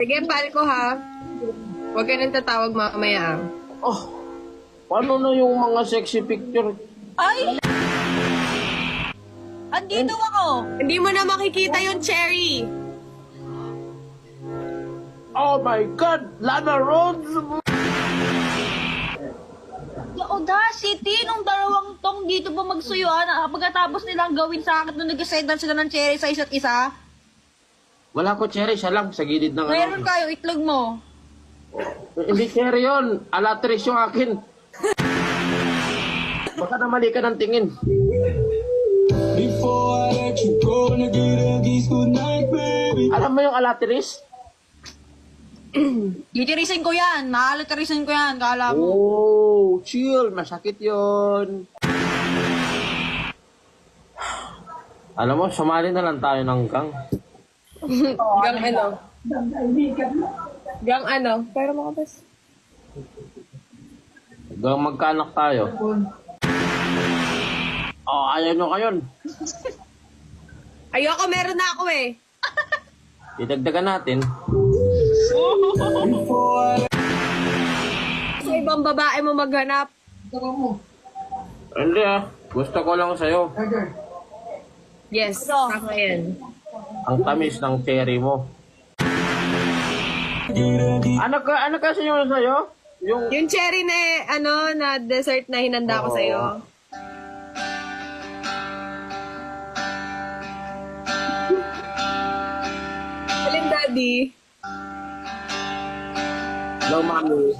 Sige, pal ko ha. Huwag ka nang tatawag mamaya. Oh, paano na yung mga sexy picture? Ay! Andito ako! Hindi mo na makikita yung cherry. Oh my God! Lana Rhodes! The audacity nung dalawang tong dito pa magsuyuan pagkatapos nilang gawin sa akin nung nag-sendan sila ng cherry sa isa't isa. Wala ko cherry, siya lang sa gilid ng Meron kayo, itlog mo. Hindi cherry yun. Alatrice yung akin. Baka na mali ka ng tingin. Before I let you go, and I get a kiss good night, baby. Alam mo yung alatrice? Gitirisin ko yan. Nakalatirisin ko yan. Kala mo. Oh, chill. Masakit yun. Alam mo, sumali na lang tayo ng gang. Gang ano? Gang ano? Pero makabas. Gang magkanak tayo. Oh, ayaw nyo kayon. Ayoko, meron na ako eh. Idagdagan natin. Sa ibang babae mo maghanap. Hindi ah. Gusto ko lang sa'yo. Yes, tama yan. Ang tamis ng cherry mo. Ano kasi yung sa'yo? Yung cherry na, na dessert na hinanda ko Oo. sa'yo. Alin, Daddy? Hello, mami.